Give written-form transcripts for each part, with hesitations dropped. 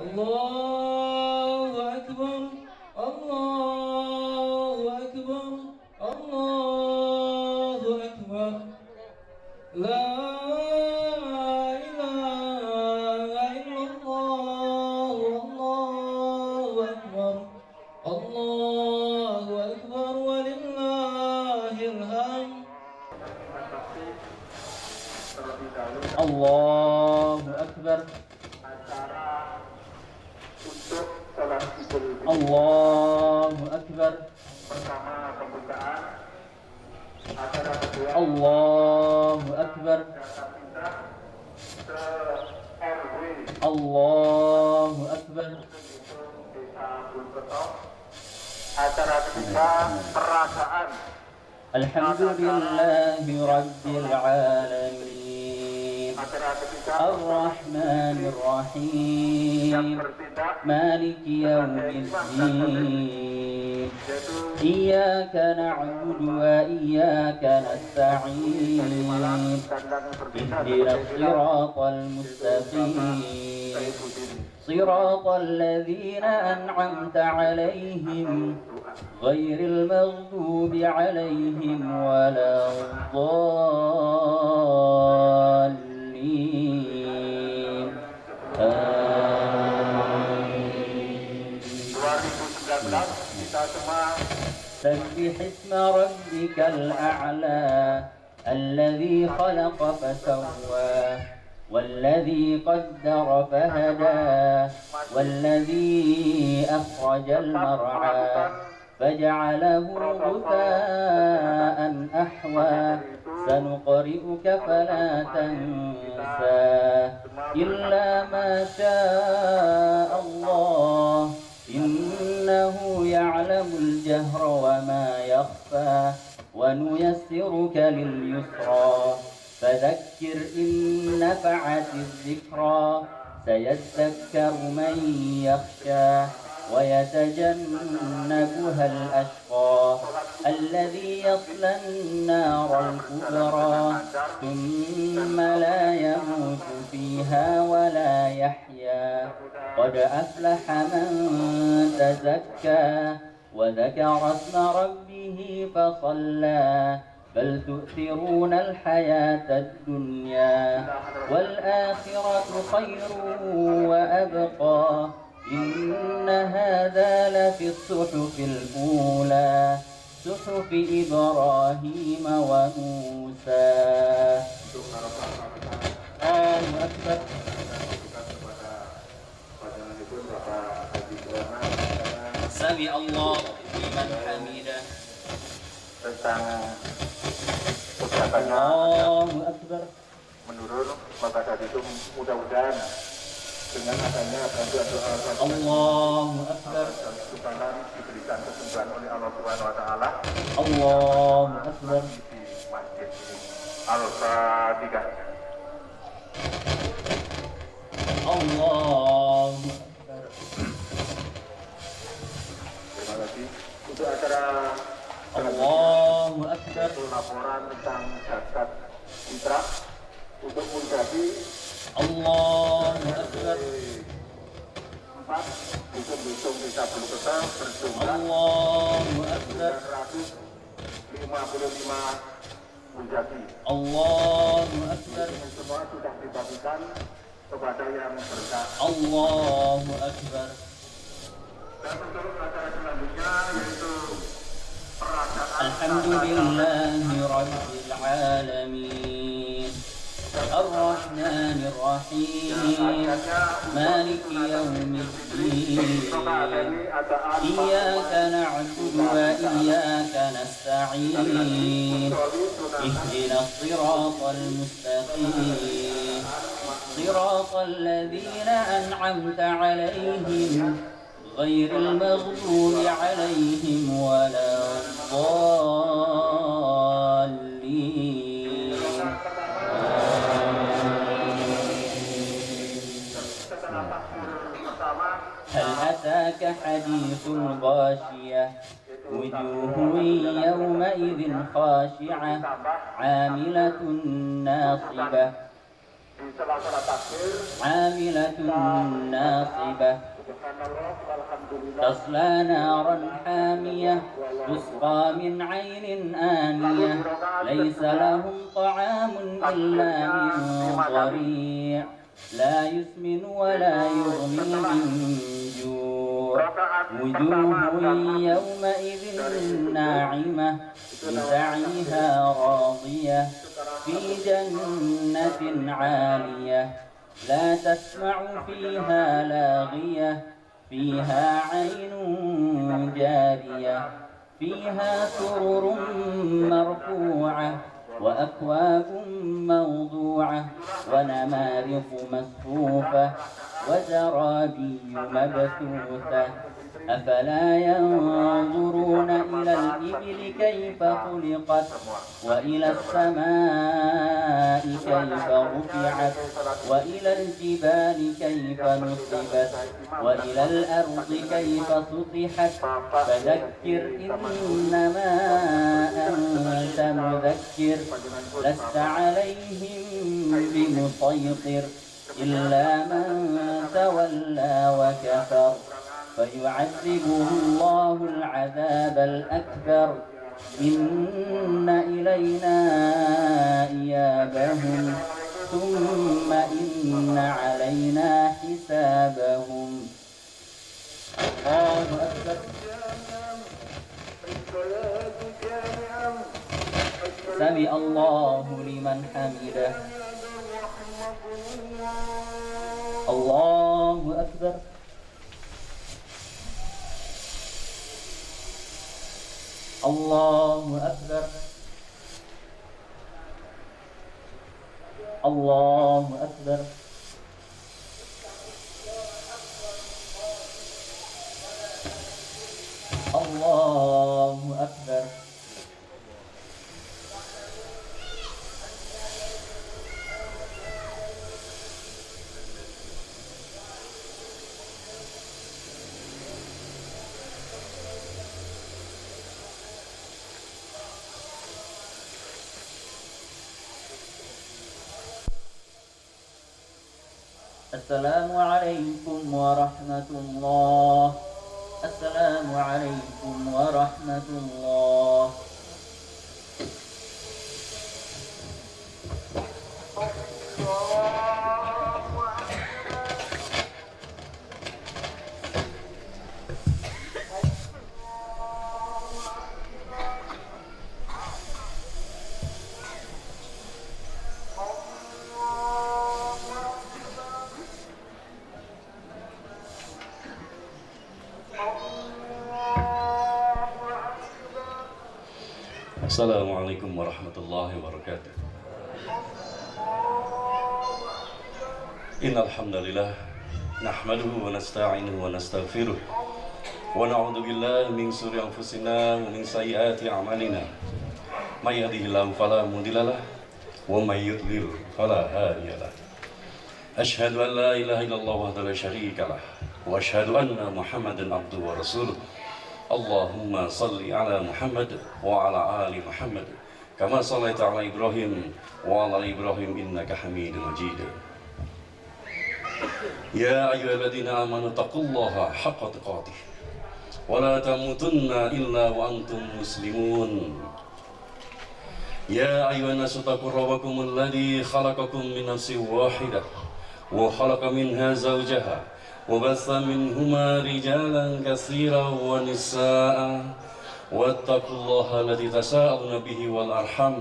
الله أكبر الله أكبر الله أكبر لا إله إلا الله الله أكبر الله أكبر ولله الحمد الله أكبر الله أكبر الله أكبر الله أكبر acara ketiga peragaan الحمد لله رب العالمين acara ketiga الرحمن الرحيم مالك يوم الدين إياك نعبد وإياك نستعين اهدنا الصراط المستقيم صراط الذين أنعمت عليهم غير المغضوب عليهم ولا الضالين آمين 2019 kita semua سبح اسم ربك الأعلى الذي خلق فسوى والذي قدر فهدى والذي أخرج المرعى فجعله غثاء أحوى سنقرئك فلا تنسى إلا ما شاء الله إنه يعلم الجهر وما يخفى ونيسرك لليسرى فذكر إن نفعت الذكرى سيذكر من يخشى ويتجنبها الأشقى الذي يصلى النار الكبرى ثم لا يموت فيها ولا يحيا قد أفلح من تزكى وذكر اسم ربه فصلى بل تؤثرون الحياة الدنيا والآخرة خير وأبقى إن هذا لفي الصحف الأولى صحف إبراهيم وموسى الله أكبر سمع الله لمن حمده tentang ucapannya الله أكبر menurun, maka dari itu mudah-mudahan dengan adanya bantuan doa الله أكبر dan kesukaran diberikan kesembuhan oleh Allah Subhanahu Wa Taala الله أكبر di masjid ini. Al-Fatihah. الله أكبر Terima kasih untuk acara الله أكبر laporan tentang zakat fitrah untuk menjadi الله أكبر 4 dusun-dusun desa Bulukeso berjumlah الله أكبر 955 menjadi. الله أكبر Ini semua sudah dibagikan kepada yang berhak. الله أكبر Dan untuk acara selanjutnya yaitu perasaan الحمد لله رب العالمين الرحمن الرحيم مالك يوم الدين إياك نعبد وإياك نستعين اهدنا الصراط المستقيم صراط الذين أنعمت عليهم غير المغضوب عليهم ولا الضالين هل أتاك حديث الغاشية وجوه يومئذ خاشعة عاملة ناصبة di sela-sela takbir عاملة ناصبة subhanallah walhamdulillah تصلى نارا حامية تسقى من عين آنية ليس لهم طعام إلا من ضريع لا يسمن ولا يغني من جوع وجوه يومئذ ناعمة لسعيها راضية في جنة عالية لا تسمع فيها لاغية فيها عين جارية فيها سرر مرفوعة وأكواب موضوعة ونمارق مصفوفة وزرابي مبثوثة أفلا ينظرون إلى الإبل كيف خلقت وإلى السماء كيف رفعت وإلى الجبال كيف نصبت وإلى الأرض كيف سطحت فذكر إنما أنت مذكر لست عليهم بمسيطر إلا من تولى وكفر فيعذبه الله العذاب الأكبر إن إلينا إيابهم ثم إن علينا حسابهم الله أكبر سمع الله لمن حمده الله أكبر الله أكبر الله أكبر الله أكبر السلام عليكم ورحمة الله السلام عليكم ورحمة الله Assalamualaikum warahmatullahi wabarakatuh. Innal hamdalillah nahmaduhu wa nasta'inuhu wa nastaghfiruh wa na'udzu billahi min shururi anfusina wa min sayyiati a'malina. May yahdihillahu fala mudilla lahu wa may yudlil fala hadiya lahu. Asyhadu an la ilaha illallah wahdahu la syarika lah wa asyhadu anna Muhammadan abduhu wa rasuluh. Allahumma salli ala Muhammad wa ala ali Muhammad kama sallaita ala Ibrahim wa ala Ibrahim innaka Hamidum Majid. Ya ayyuhalladzina amanu taqullaha haqqa tuqatih wa la tamutunna illa wa antum muslimun. Ya ayyuhan nasu taqu rabbakumul ladzi khalaqakum min nafsin wahidah wa khalaqa minha zawjaha وبث منهما رجالا كثيرا ونساء واتقوا الله الذي تساءلون به والأرحم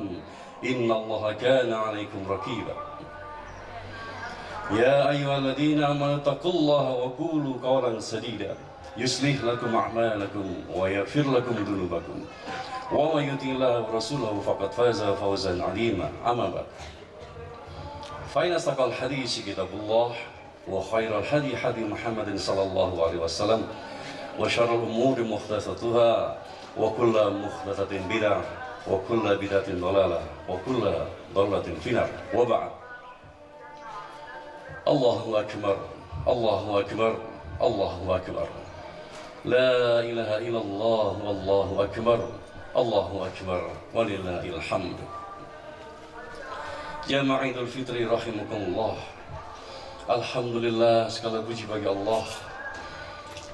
إن الله كان عليكم رقيبا يا أيها الذين آمنوا اتقوا الله وقولوا قولا سديدا يصلح لكم أعمالكم ويغفر لكم ذنوبكم ومن يطع الله ورسوله فقد فاز فوزا عظيما أما بعد فإن أصدق الحديث كتاب الله وخير الهدي هدي محمد صلى الله عليه وسلم وشر الأمور محدثاتها وكل محدثة بدعة وكل بدعة ضلالة وكل ضلالة في النار وبعد. الله أكبر الله أكبر الله أكبر لا إله إلا الله والله أكبر الله أكبر ولله الحمد. Jamaah Idul Fitri rahimakumullah. Alhamdulillah, segala puji bagi Allah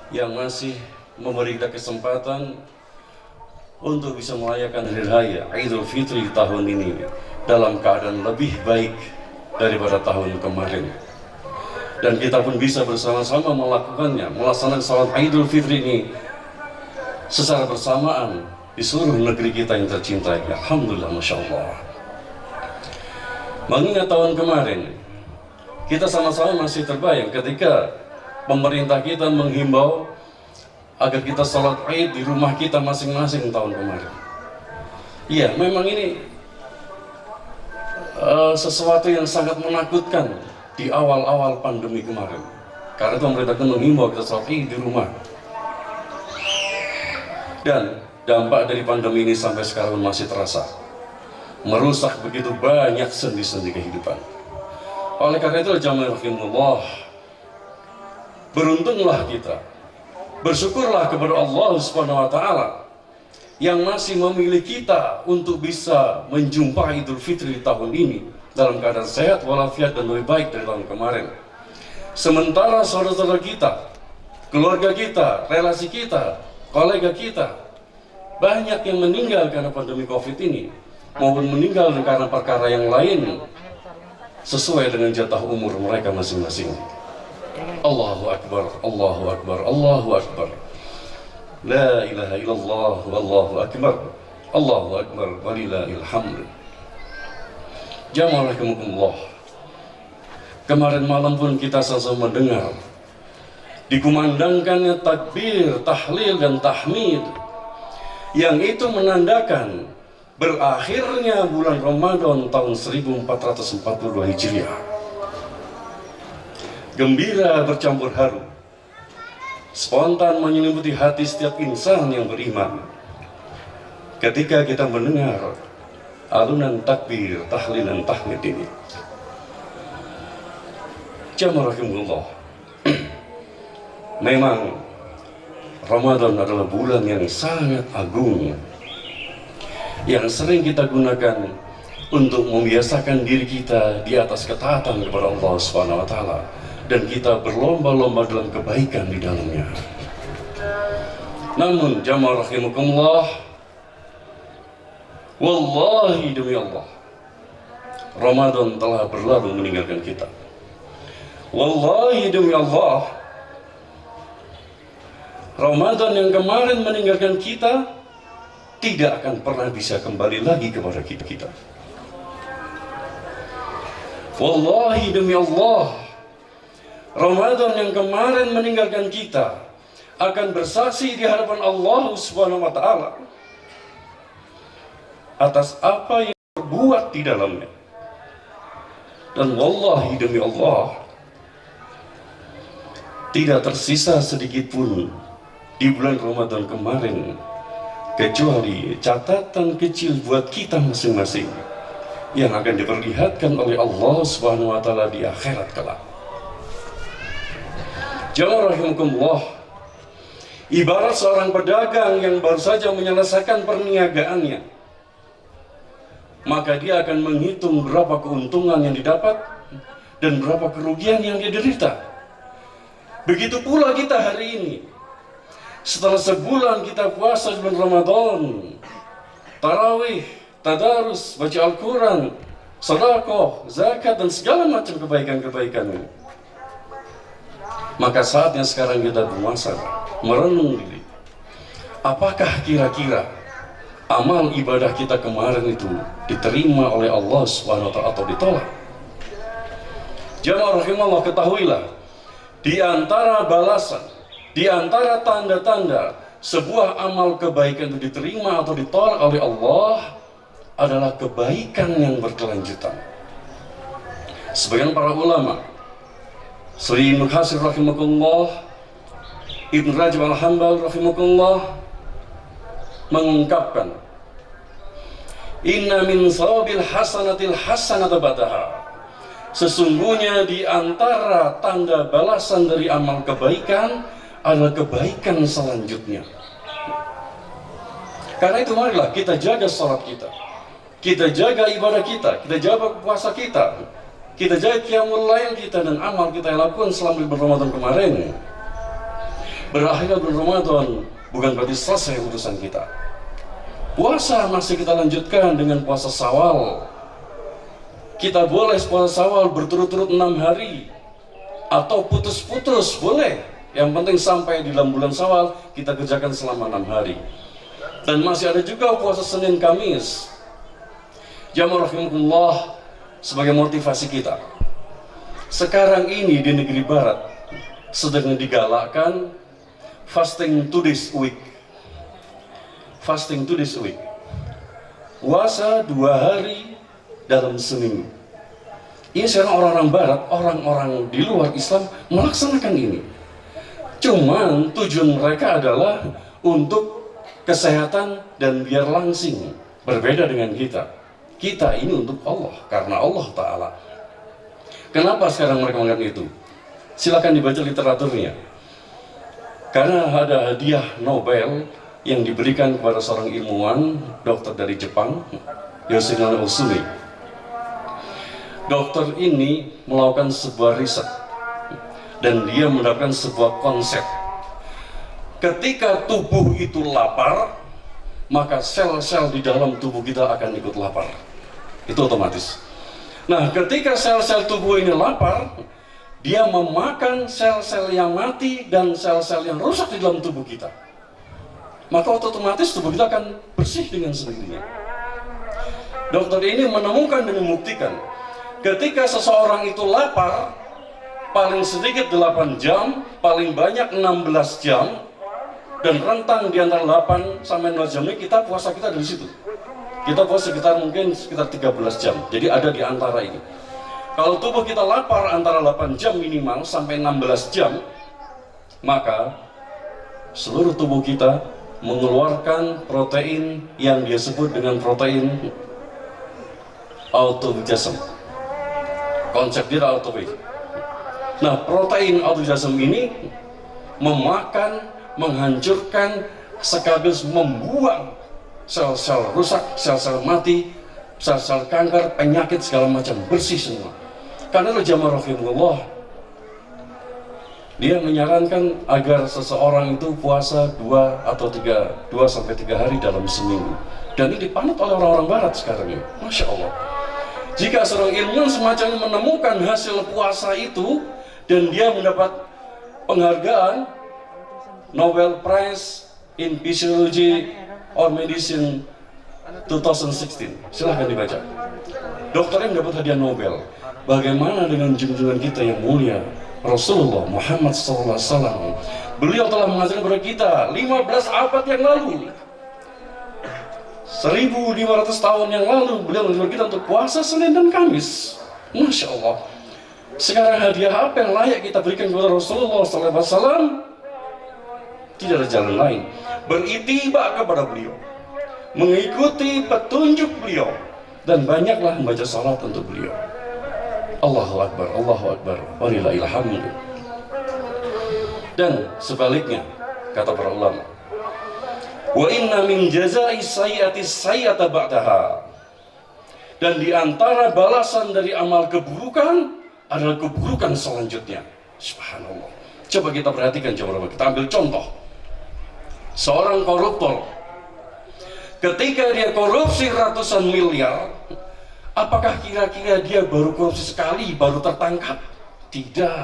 yang masih memberi kita kesempatan untuk bisa merayakan hari raya Idul Fitri tahun ini dalam keadaan lebih baik daripada tahun kemarin. Dan kita pun bisa bersama-sama melakukannya, melaksanakan salat Idul Fitri ini secara bersamaan di seluruh negeri kita yang tercinta. Alhamdulillah, Masya Allah. Mengingat tahun kemarin, kita sama-sama masih terbayang ketika pemerintah kita menghimbau agar kita sholat Id di rumah kita masing-masing tahun kemarin. Iya, memang ini sesuatu yang sangat menakutkan di awal-awal pandemi kemarin. Karena itu pemerintah itu menghimbau kita sholat Id di rumah. Dan dampak dari pandemi ini sampai sekarang masih terasa, merusak begitu banyak sendi-sendi kehidupan. Oleh karena itu, jamaah rahimahullah, beruntunglah kita, bersyukurlah kepada Allah Subhanahu wa taala yang masih memilih kita untuk bisa menjumpai Idul Fitri tahun ini dalam keadaan sehat walafiat dan lebih baik dari tahun kemarin. Sementara saudara-saudara kita, keluarga kita, relasi kita, kolega kita banyak yang meninggal karena pandemi Covid ini, maupun meninggal karena perkara yang lain sesuai dengan jatah umur mereka masing-masing. Allahu Akbar, Allahu Akbar, Allahu Akbar. La ilaha illallah, wallahu akbar, Allahu Akbar, walillahil hamd. Jamaah rahimakumullah, kemarin malam pun kita sama-sama mendengar dikumandangkannya takbir, tahlil dan tahmid, yang itu menandakan berakhirnya bulan Ramadan tahun 1442 Hijriah. Gembira bercampur haru spontan menyelimuti hati setiap insan yang beriman ketika kita mendengar alunan takbir, tahlil dan tahmid ini. Jamaah rahimahullah, memang Ramadan adalah bulan yang sangat agung, yang sering kita gunakan untuk membiasakan diri kita di atas ketaatan kepada Allah Subhanahu wa taala, dan kita berlomba-lomba dalam kebaikan di dalamnya. Namun jamaah rahimakumullah, wallahi demi Allah, Ramadan telah berlalu meninggalkan kita. Wallahi demi Allah, Ramadan yang kemarin meninggalkan kita tidak akan pernah bisa kembali lagi kepada kita. Wallahi demi Allah, Ramadan yang kemarin meninggalkan kita akan bersaksi di hadapan Allah Subhanahu wa taala atas apa yang berbuat di dalamnya. Dan wallahi demi Allah, tidak tersisa sedikit pun di bulan Ramadan kemarin kecuali catatan kecil buat kita masing-masing yang akan diperlihatkan oleh Allah Subhanahu wa taala di akhirat kelak. Jamaah rahimakumullah, ibarat seorang pedagang yang baru saja menyelesaikan perniagaannya, maka dia akan menghitung berapa keuntungan yang didapat dan berapa kerugian yang dia derita. Begitu pula kita hari ini. Setelah sebulan kita puasa bulan Ramadan, tarawih, tadarus, baca Al-Quran, sedekah, zakat dan segala macam kebaikan-kebaikan, maka saatnya sekarang kita bermuhasabah, merenung diri. Apakah kira-kira amal ibadah kita kemarin itu diterima oleh Allah Subhanahu wa taala atau ditolak? Jamaah rahimahullah, ketahuilah, di antara balasan, di antara tanda-tanda sebuah amal kebaikan itu diterima atau ditolak oleh Allah adalah kebaikan yang berkelanjutan. Sebagian para ulama, Sri Ibnu Katsir rahimahullah, Ibnu Rajab al-Hambal rahimahullah, mengungkapkan, inna min sawabil hasanatil hasanata ba'daha. Sesungguhnya di antara tanda balasan dari amal kebaikan adalah kebaikan selanjutnya. Karena itu marilah kita jaga salat kita, kita jaga ibadah kita jaga puasa kita jaga qiyamul lail kita dan amal kita yang lakukan selama bulan Ramadan kemarin. Berakhirnya bulan Ramadan bukan berarti selesai urusan kita. Puasa masih kita lanjutkan dengan puasa Syawal. Kita boleh puasa Syawal berturut-turut 6 hari atau putus-putus boleh. Yang penting sampai di dalam bulan Syawal kita kerjakan selama 6 hari. Dan masih ada juga puasa Senin Kamis. Jamaah rahimakumullah, sebagai motivasi kita. Sekarang ini di negeri barat sedang digalakkan fasting to this week. Fasting to this week. Puasa 2 hari dalam seminggu. Ini sekarang orang-orang barat, orang-orang di luar Islam melaksanakan ini. Cuman tujuan mereka adalah untuk kesehatan dan biar langsing. Berbeda dengan kita. Kita ini untuk Allah, karena Allah Ta'ala. Kenapa sekarang mereka mengatakan itu? Silakan dibaca literaturnya. Karena ada hadiah Nobel yang diberikan kepada seorang ilmuwan, dokter dari Jepang, Yoshinori Ohsumi. Dokter ini melakukan sebuah riset dan dia mendapatkan sebuah konsep. Ketika tubuh itu lapar, maka sel-sel di dalam tubuh kita akan ikut lapar. Itu otomatis. Nah, ketika sel-sel tubuh ini lapar, dia memakan sel-sel yang mati dan sel-sel yang rusak di dalam tubuh kita. Maka otomatis tubuh kita akan bersih dengan sendirinya. Dokter ini menemukan dan membuktikan ketika seseorang itu lapar, paling sedikit 8 jam, paling banyak 16 jam, dan rentang di antara 8 sampai 0 jam ini kita puasa kita dari situ. Kita puasa mungkin sekitar 13 jam, jadi ada di antara ini. Kalau tubuh kita lapar antara 8 jam minimal sampai 16 jam, maka seluruh tubuh kita mengeluarkan protein yang dia sebut dengan protein autophagy. Konsep dia autophagy. Nah, protein autophagy ini memakan, menghancurkan, sekaligus membuang sel-sel rusak, sel-sel mati, sel-sel kanker, penyakit segala macam, bersih semua. Karena jamaah rahimahullah, dia menyarankan agar seseorang itu puasa 2 sampai 3 hari dalam seminggu. Dan ini dipanut oleh orang-orang barat sekarang ini. Masya Allah. Jika seorang ilmuwan semacam ini menemukan hasil puasa itu dan dia mendapat penghargaan Nobel Prize in Physiology or Medicine 2016, silahkan dibaca. Dokternya mendapat hadiah Nobel. Bagaimana dengan junjungan kita yang mulia Rasulullah Muhammad SAW? Beliau telah mengajarkan kepada kita 15 abad yang lalu, 1500 tahun yang lalu, beliau mengajarkan kita untuk puasa Senin dan Kamis. Masya Allah. Sekarang hadiah apa yang layak kita berikan kepada Rasulullah SAW? Tidak ada jalan lain. Beritiba kepada beliau, mengikuti petunjuk beliau, dan banyaklah membaca salat untuk beliau. Allahu Akbar, Allahu Akbar, walillahil hamd. Dan sebaliknya, kata para ulama, wa inna min jazai sayyi'ati sayyi'ata ba'daha. Dan di antara balasan dari amal keburukan adalah keburukan selanjutnya. Subhanallah. Coba kita perhatikan, coba kita ambil contoh. Seorang koruptor, ketika dia korupsi ratusan miliar, apakah kira-kira dia baru korupsi sekali baru tertangkap? Tidak,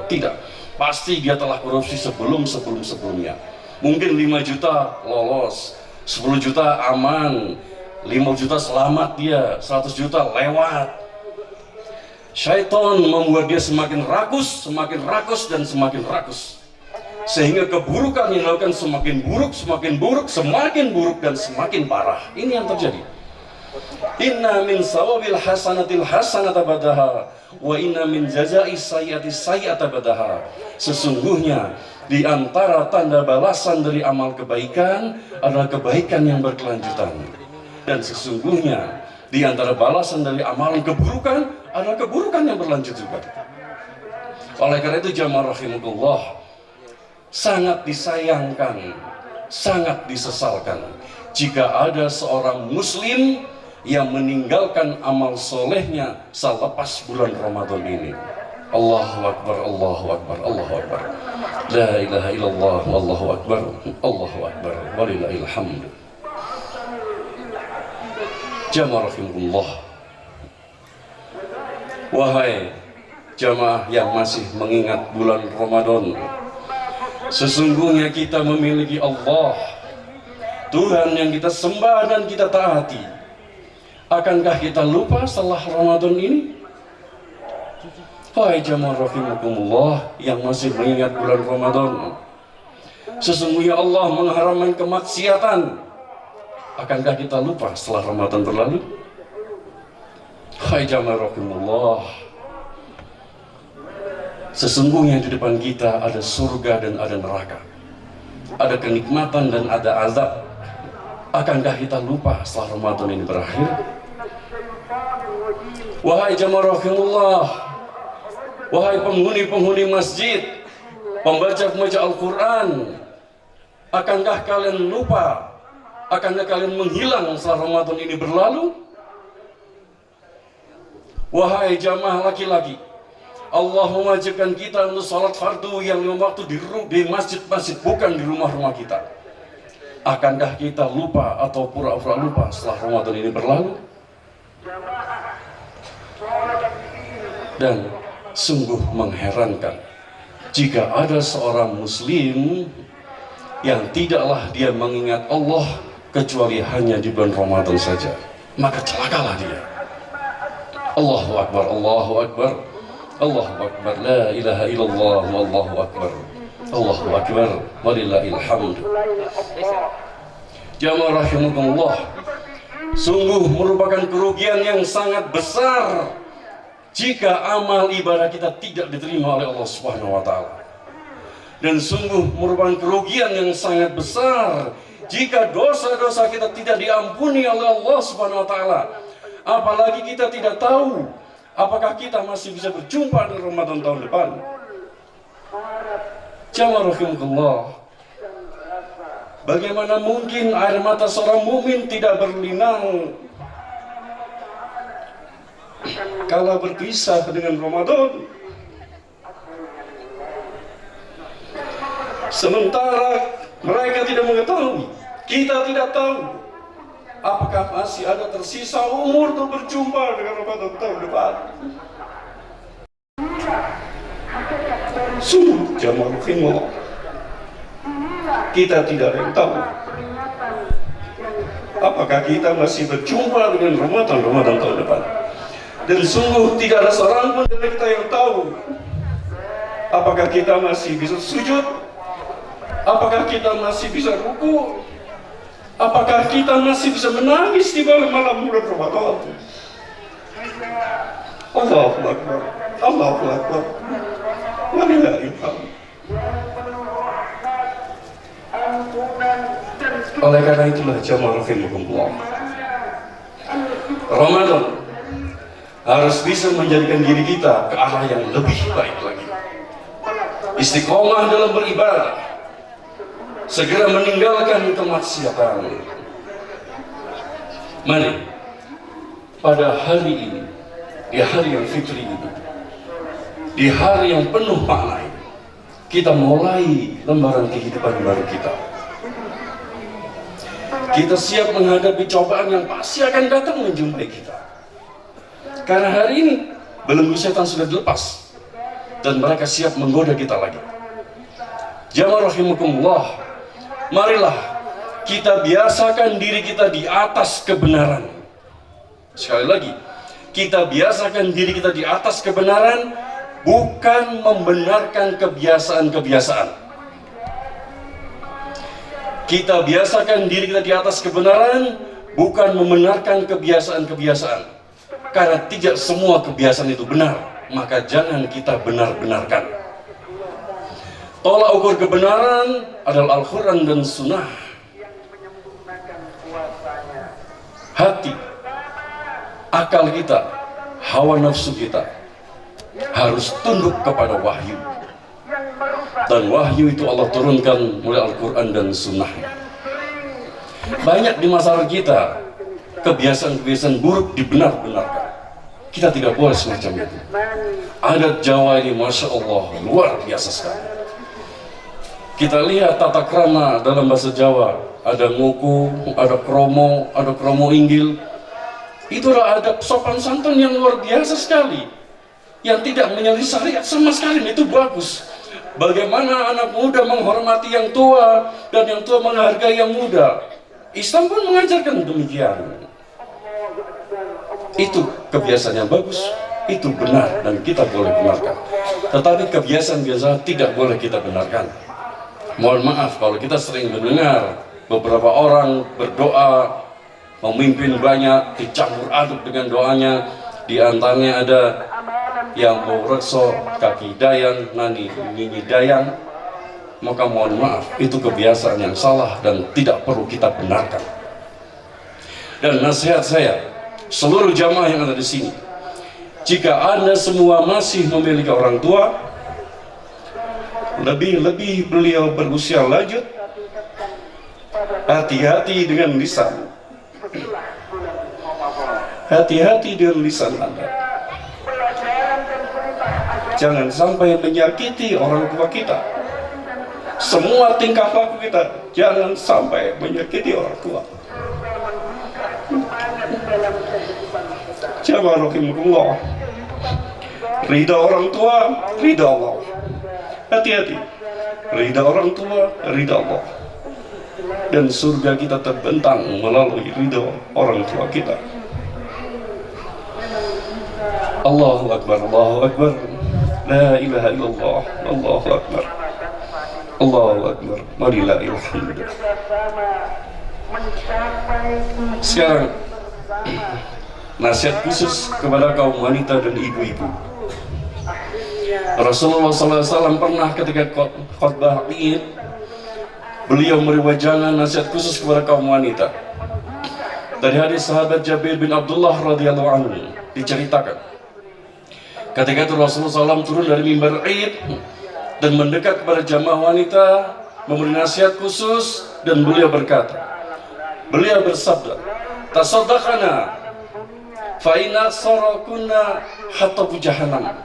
tidak. Pasti dia telah korupsi sebelumnya. Mungkin 5 juta lolos, 10 juta aman, 5 juta selamat dia, 100 juta lewat. Syaitan membuat dia semakin rakus, dan semakin rakus. Sehingga keburukan yang dilakukan semakin buruk, dan semakin parah. Ini yang terjadi. Inna min sawabil hasanatil hasanata badaha, wa inna min jazai sayyi'ati sayyi'ata badaha. Sesungguhnya di antara tanda balasan dari amal kebaikan adalah kebaikan yang berkelanjutan. Dan sesungguhnya di antara balasan dari amalan keburukan adalah keburukan yang berlanjut juga. Oleh karena itu jamaah rahimakumullah, sangat disayangkan, sangat disesalkan jika ada seorang muslim yang meninggalkan amal solehnya selepas bulan Ramadan ini. Allahu Akbar, Allahu Akbar, Allahu Akbar. La ilaha illallah, Allahu Akbar, Allahu Akbar, walillahil hamd. Jamaah rahimahullah. Wahai jamaah yang masih mengingat bulan Ramadan, sesungguhnya kita memiliki Allah, Tuhan yang kita sembah dan kita taati. Akankah kita lupa setelah Ramadan ini? Wahai jamaah rahimakumullah yang masih mengingat bulan Ramadan, sesungguhnya Allah mengharamkan kemaksiatan. Akankah kita lupa setelah Ramadan berlalu? Wahai jamaah rahimakumullah, sesungguhnya di depan kita ada surga dan ada neraka, ada kenikmatan dan ada azab. Akankah kita lupa setelah Ramadan ini berakhir? Wahai jamaah rahimahullah, wahai penghuni-penghuni masjid, pembaca-pembaca Al-Quran, akankah kalian lupa? Akankah kalian menghilang setelah Ramadan ini berlalu? Wahai jamaah laki-laki, Allah mewajibkan kita untuk salat fardu yang 5 waktu di masjid-masjid, bukan di rumah-rumah kita. Akankah kita lupa atau pura-pura lupa setelah Ramadan ini berlalu? Dan sungguh mengherankan jika ada seorang muslim yang tidaklah dia mengingat Allah kecuali hanya di bulan Ramadan saja, maka celakalah dia. Allahu Akbar, Allahu Akbar, Allahu Akbar, la ilaha illallah, Allahu Akbar, Allahu Akbar, walillahil hamd. Jamaah rahimakumullah, sungguh merupakan kerugian yang sangat besar jika amal ibadah kita tidak diterima oleh Allah Subhanahu wa taala. Dan sungguh merupakan kerugian yang sangat besar jika dosa-dosa kita tidak diampuni oleh Allah Subhanahu wa taala. Apalagi kita tidak tahu apakah kita masih bisa berjumpa di Ramadan tahun depan. Jamaah rahimakumullah, bagaimana mungkin air mata seorang mukmin tidak berlinang kala berpisah dengan Ramadan? Sementara mereka tidak mengetahui, kita tidak tahu apakah masih ada tersisa umur untuk berjumpa dengan Ramadan tahun depan. Sungguh jamaah rahimahullah, kita tidak ada yang tahu apakah kita masih berjumpa dengan Ramadan tahun depan. Dan sungguh tidak ada seorang pun dari kita yang tahu apakah kita masih bisa sujud, apakah kita masih bisa ruku, apakah kita masih bisa menangis di malam bulan Ramadan. Allahu Akbar, Allahu Akbar, walillahil hamd. Oleh karena itulah jamaah rahimakumullah, Ramadan harus bisa menjadikan diri kita ke arah yang lebih baik lagi. Istiqomah dalam beribadah, segera meninggalkan kemaksiatan. Mari pada hari ini, di hari yang fitri ini, di hari yang penuh makna ini, kita mulai lembaran kehidupan baru kita. Kita siap menghadapi cobaan yang pasti akan datang menjumpai kita. Karena hari ini belenggu setan sudah dilepas dan mereka siap menggoda kita lagi. Jamaah rahimakumullah, marilah kita biasakan diri kita di atas kebenaran. Sekali lagi, kita biasakan diri kita di atas kebenaran, bukan membenarkan kebiasaan-kebiasaan. Kita biasakan diri kita di atas kebenaran, bukan membenarkan kebiasaan-kebiasaan. Karena tidak semua kebiasaan itu benar, maka jangan kita benar-benarkan. Tolak ukur kebenaran adalah Al-Quran dan Sunnah. Hati, akal kita, hawa nafsu kita harus tunduk kepada wahyu. Dan wahyu itu Allah turunkan melalui Al-Quran dan Sunnah. Banyak di masyarakat kita kebiasaan-kebiasaan buruk dibenar-benarkan. Kita tidak boleh semacam itu. Adat Jawa ini Masya Allah luar biasa sekali. Kita lihat tata krama dalam bahasa Jawa, ada ngoko, ada kromo inggil. Itulah adab sopan santun yang luar biasa sekali, yang tidak menyelisih syariat sama sekali. Itu bagus. Bagaimana anak muda menghormati yang tua dan yang tua menghargai yang muda. Islam pun mengajarkan demikian. Itu kebiasaan yang bagus, itu benar dan kita boleh benarkan. Tetapi kebiasaan-kebiasaan tidak boleh kita benarkan. Mohon maaf kalau kita sering mendengar beberapa orang berdoa, memimpin banyak, dicampur aduk dengan doanya. Di antaranya ada yang mau rekso, kaki dayang, nani nini dayang. Maka mohon maaf, itu kebiasaan yang salah dan tidak perlu kita benarkan. Dan nasihat saya, seluruh jamaah yang ada di sini, jika Anda semua masih memiliki orang tua, lebih beliau berusia lanjut, hati-hati dengan lisan. Hati-hati dengan lisan Anda. Jangan sampai menyakiti orang tua kita. Semua tingkah laku kita jangan sampai menyakiti orang tua. Jamaah rahimakumullah. Ridha orang tua, ridha Allah. Hati-hati. Ridha orang tua, ridha Allah. Dan surga kita terbentang melalui ridha orang tua kita. Allahu Akbar, Allahu Akbar. La ilaha illallah, Allahu Akbar. Allahu Akbar. Walillahil hamd. Sekarang nasihat khusus kepada kaum wanita dan ibu-ibu. Rasulullah SAW pernah ketika khutbah Id, beliau memberi wajangan nasihat khusus kepada kaum wanita. Dari hadis sahabat Jabir bin Abdullah radhiyallahu anhu diceritakan, ketika itu Rasulullah SAW turun dari mimbar Id dan mendekat kepada jamaah wanita, memberi nasihat khusus, dan beliau berkata, beliau bersabda, tasaddaqana fa inna sarakunna hatabu jahannam.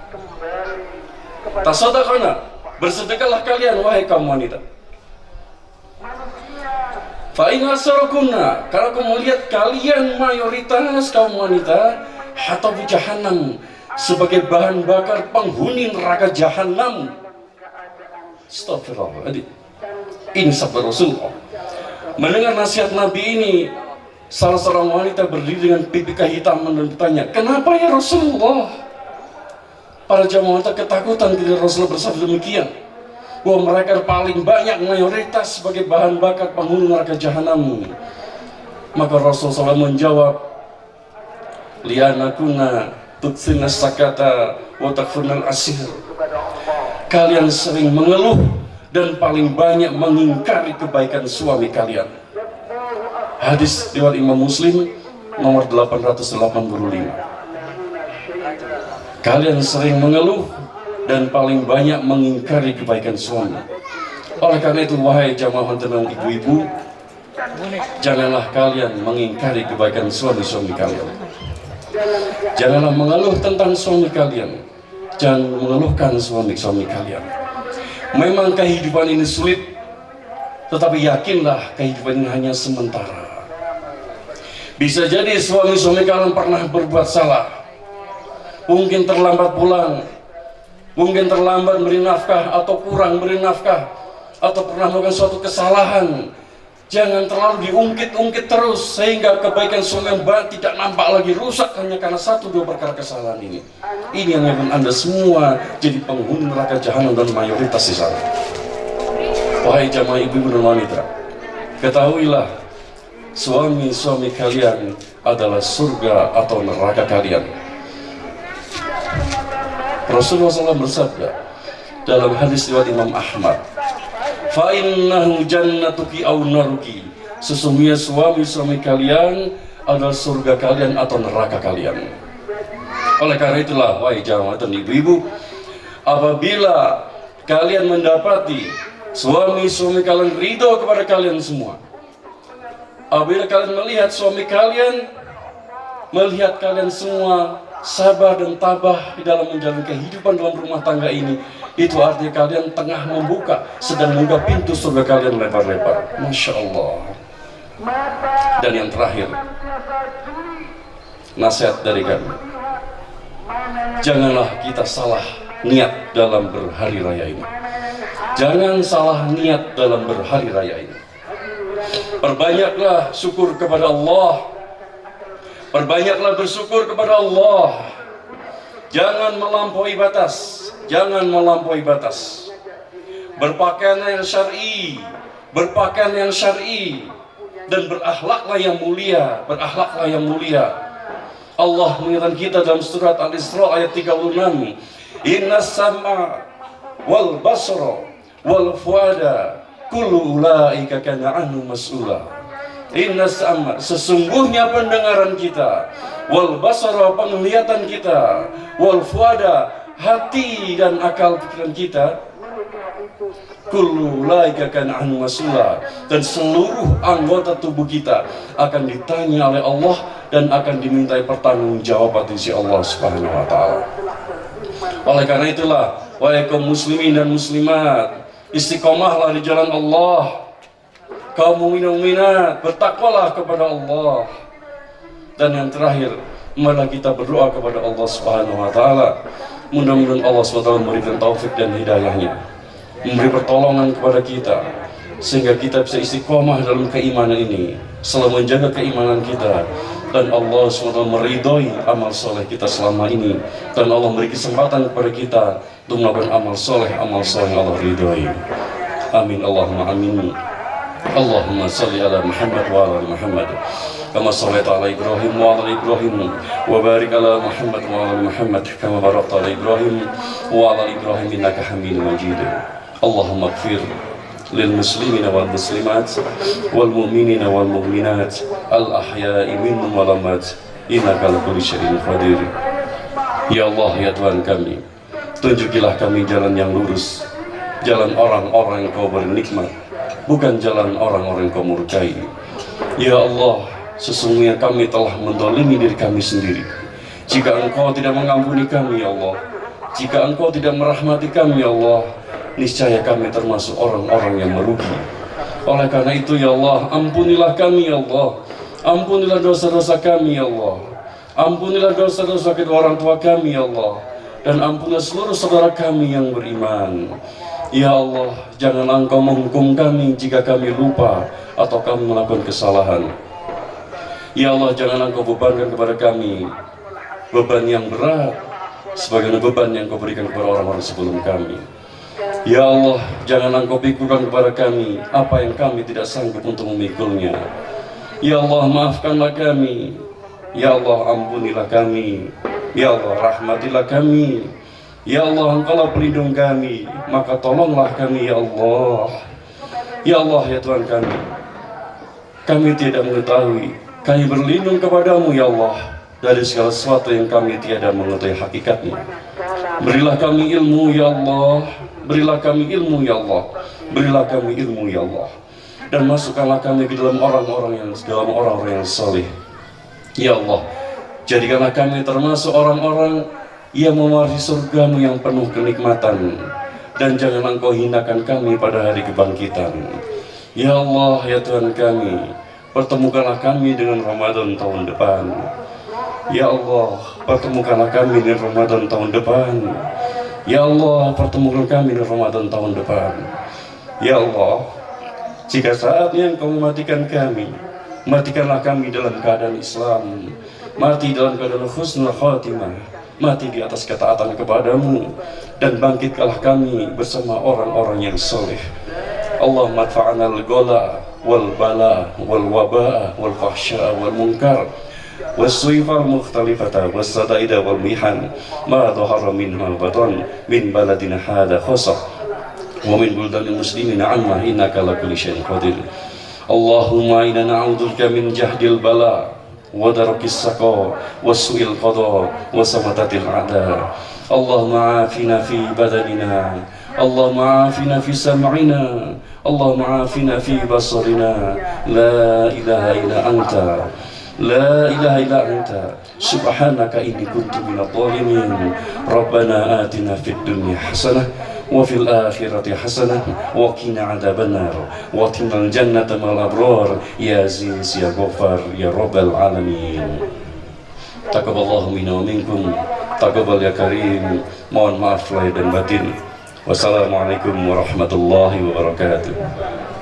Tasaddaqana, bersedekahlah kalian wahai kaum wanita. Fa inna sarakunna, karena aku melihat kalian mayoritas kaum wanita hatabu jahannam, sebagai bahan bakar penghuni neraka jahannam. Astagfirullahaladzim. Ini sabda Rasulullah. Mendengar nasihat Nabi ini, salah seorang wanita berdiri dengan pipi kehitaman dan bertanya, kenapa ya Rasulullah? Para jamaah wanita ketakutan ketika Rasulullah bersabda demikian, bahwa mereka paling banyak mayoritas sebagai bahan bakar penghuni neraka jahanam. Maka Rasulullah SAW menjawab, li'anakuna tuksina sakata wa takfurnal asir. Kalian sering mengeluh dan paling banyak mengingkari kebaikan suami kalian. Hadis riwayat Imam Muslim nomor 885. Kalian sering mengeluh dan paling banyak mengingkari kebaikan suami. Oleh karena itu, wahai jamaah dan ibu-ibu, janganlah kalian mengingkari kebaikan suami-suami kalian. Janganlah mengeluh tentang suami kalian. Jangan mengeluhkan suami-suami kalian. Memang kehidupan ini sulit, tetapi yakinlah kehidupan ini hanya sementara. Bisa jadi suami-suami kalian pernah berbuat salah, mungkin terlambat pulang, mungkin terlambat beri nafkah atau kurang beri nafkah, atau pernah melakukan suatu kesalahan. Jangan terlalu diungkit-ungkit terus sehingga kebaikan suami yang baik tidak nampak lagi, rusak hanya karena 1-2 perkara kesalahan ini. Ini yang akan Anda semua jadi penghuni neraka jahanam dan mayoritas di sana. Wahai jamaah ibu-ibu dan wanita, ketahuilah suami-suami kalian adalah surga atau neraka kalian. Rasulullah SAW bersabda dalam hadis riwayat Imam Ahmad, fa innahu jannatuki aw naruki, sesungguhnya suami-suami kalian adalah surga kalian atau neraka kalian. Oleh karena itulah, wahai jamaah dan ibu-ibu, apabila kalian mendapati suami-suami kalian ridho kepada kalian semua, apabila kalian melihat suami kalian melihat kalian semua sabar dan tabah di dalam menjalani kehidupan dalam rumah tangga ini, itu artinya kalian tengah sedang membuka pintu surga kalian lebar-lebar. Masya Allah. Dan yang terakhir, nasihat dari kami, janganlah kita salah niat dalam berhari raya ini. Jangan salah niat dalam berhari raya ini. Perbanyaklah syukur kepada Allah. Perbanyaklah bersyukur kepada Allah. Jangan melampaui batas. Jangan melampaui batas. Berpakaian yang syar'i, berpakaian yang syar'i, dan berakhlaklah yang mulia, berakhlaklah yang mulia. Allah mengingatkan kita dalam surat Al-Isra ayat 36, Innas sam'a wal basra wal fuada kullu ulaika kana anhu mas'ula. Innas sam'a, sesungguhnya pendengaran kita, wal basra, penglihatan kita, wal fuada, hati dan akal pikiran kita, kullu ulaika kana anhu mas'ula, dan seluruh anggota tubuh kita akan ditanya oleh Allah dan akan dimintai pertanggungjawaban di sisi Allah Subhanahu wa taala. Oleh karena itulah, wahai kaum muslimin dan muslimat, istiqomahlah di jalan Allah. Kaum mukmin mukminat, bertakwalah kepada Allah. Dan yang terakhir, marilah kita berdoa kepada Allah Subhanahu wa taala. Mudah-mudahan Allah SWT memberikan taufik dan hidayahnya, memberi pertolongan kepada kita, sehingga kita bisa istiqomah dalam keimanan ini, selalu menjaga keimanan kita, dan Allah SWT meridhoi amal soleh kita selama ini, dan Allah memberi kesempatan kepada kita untuk melakukan amal soleh yang Allah ridhoi. Amin Allahumma amin. Allahumma salli ala Muhammad wa ala Muhammad kama sallaita ala Ibrahim wa ala Ibrahim, wa barik ala Muhammad wa ala Muhammad kama barakta ala Ibrahim wa ala Ibrahim innaka Hamidum Majid. Allahumma ighfir lil muslimina wal muslimat wal mu'minina wal mu'minat al ahya'i minhum wal amwat innaka ala kulli syai'in qadir. Ya Allah, ya Tuhan kami, tunjukilah kami jalan yang lurus, jalan orang-orang yang Kau beri nikmat, bukan jalan orang-orang yang Kau murkai. Ya Allah, sesungguhnya kami telah mendolimi diri kami sendiri. Jika Engkau tidak mengampuni kami, ya Allah, jika Engkau tidak merahmati kami, ya Allah, niscaya kami termasuk orang-orang yang merugi. Oleh karena itu, ya Allah, ampunilah kami, ya Allah. Ampunilah dosa-dosa kami, ya Allah. Ampunilah dosa-dosa kedua orang tua kami, ya Allah. Dan ampunilah seluruh saudara kami yang beriman. Ya Allah, jangan Engkau menghukum kami jika kami lupa atau kami melakukan kesalahan. Ya Allah, jangan Engkau bebankan kepada kami beban yang berat sebagaimana beban yang Kau berikan kepada orang-orang sebelum kami. Ya Allah, jangan Engkau pikulkan kepada kami apa yang kami tidak sanggup untuk memikulnya. Ya Allah, maafkanlah kami. Ya Allah, ampunilah kami. Ya Allah, rahmatilah kami. Ya Allah, Engkaulah pelindung kami, maka tolonglah kami, ya Allah. Ya Allah, ya Tuhan kami tidak mengetahui, kami berlindung kepadamu, ya Allah, dari segala sesuatu yang kami tiada mengetahui hakikatnya. Berilah kami ilmu, ya Allah. Berilah kami ilmu, ya Allah. Berilah kami ilmu, ya Allah. Dan masukkanlah kami ke dalam orang-orang yang saleh. Ya Allah, jadikanlah kami termasuk orang-orang yang mewarisi surgamu yang penuh kenikmatan. Dan jangan Engkau hinakan kami pada hari kebangkitan. Ya Allah, ya Tuhan kami, pertemukanlah kami dengan Ramadan tahun depan. Ya Allah, pertemukanlah kami dengan Ramadan tahun depan. Ya Allah, pertemukan kami dengan Ramadan tahun depan. Ya Allah, jika saatnya Engkau mematikan kami, matikanlah kami dalam keadaan Islam, mati dalam keadaan husnul khatimah, mati di atas ketaatan kepadamu, dan bangkitkanlah kami bersama orang-orang yang soleh. Allahumma adfa'na al-ghala wal bala wal waba wal fahsya wal munkar was-suifal mukhtalifata was-sadaida wal mihan ma dhahara minha batan min baladina hadha khasah wa min buldanil muslimina amma innaka ala kulli syai'in qadir. Allahumma inna na'udzubika min jahdil bala wa darakis saqa wa su'il qada wa samatatil a'da. Allahumma afina fi badanina, Allahumma afina fi sam'ina, Allahumma afina fi basarina. La ilaha illa anta La ilaha illa anta subhanaka inni kuntu minadh dhalimin. Rabbana atina fid dunya hasanah wa fil akhirati hasanah wa qina adzabannar wa qina jannata mal abrar ya aziz ya ghaffar ya rabbal alamin. Taqabbalallahu minna wa minkum, taqabbal ya karim. Mohon maaf lahir dan batin. Wassalamualaikum warahmatullahi wabarakatuh.